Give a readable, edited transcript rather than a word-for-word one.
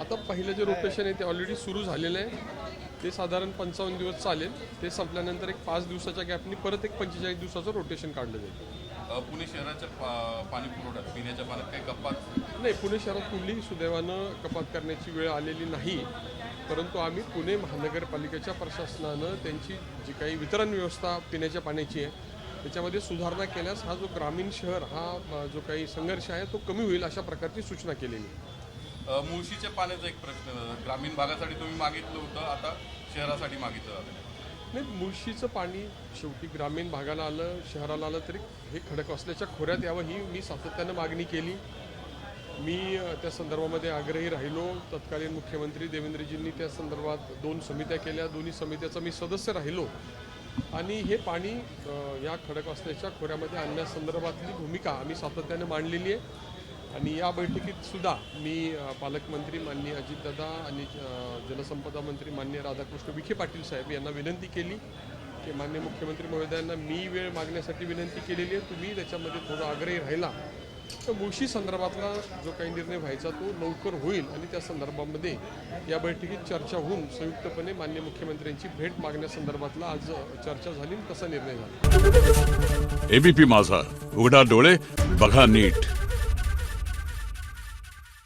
आता पहिलं जे रोटेशन आहे ते ऑलरेडी सुरू झालेलं आहे. ते साधारण 55 दिवस चालेल. ते संपल्यानंतर एक 5 दिवसाच्या गॅपनी परत एक 45 दिवसाचं रोटेशन काढलं जाईल. पुणे शहराच्या पाणी पुरवठ्यात पिण्याच्या पाण्यात काही कपात नाही, पुणे शहरात कुठलीही सुदैवानं कपात करण्याची वेळ आलेली नाही. परंतु आम्ही पुणे महानगरपालिकेच्या प्रशासनानं त्यांची जी काही वितरण व्यवस्था पिण्याच्या पाण्याची आहे त्याच्यामध्ये सुधारणा केल्यास हा जो ग्रामीण शहर हा जो काही संघर्ष आहे तो कमी होईल अशा प्रकारची सूचना केलेली आहे. मुळशीच्या पाण्याचा एक प्रश्न ग्रामीण भागासाठी तुम्ही मागितलं होतं, आता शहरासाठी मागितलं जातं. नाही, मुळशीचं पाणी शेवटी ग्रामीण भागाला आलं, शहराला आलं तरी हे खडकवासल्याच्या खोऱ्यात यावं ही मी सातत्यानं मागणी केली. मी त्या संदर्भामध्ये आग्रही राहिलो. तत्कालीन मुख्यमंत्री देवेंद्रजींनी त्या संदर्भात 2 समित्या केल्या. दोन्ही समित्याचा मी सदस्य राहिलो आणि हे पाणी या खडकवासल्याच्या खोऱ्यामध्ये आणण्यासंदर्भातली भूमिका आम्ही सातत्यानं मांडलेली आहे. आणि या बैठकीत सुद्धा मी पालकमंत्री माननीय अजितदादा आणि जलसंपदा मंत्री माननीय राधाकृष्ण विखे पाटील साहेब यांना विनंती केली की माननीय मुख्यमंत्री महोदयांना मी वेळ मागण्यासाठी विनंती केलेली आहे. तुम्ही त्याच्यामध्ये थोडं आग्रही राहिला तर मुळशी संदर्भातला जो काही निर्णय व्हायचा तो लवकर होईल आणि त्या संदर्भामध्ये या बैठकीत चर्चा होऊन संयुक्तपणे माननीय मुख्यमंत्र्यांची भेट मागण्यासंदर्भातला आज चर्चा झाली, तसा निर्णय झाला. एबीपी माझा, उघडा डोळे बघा नीट.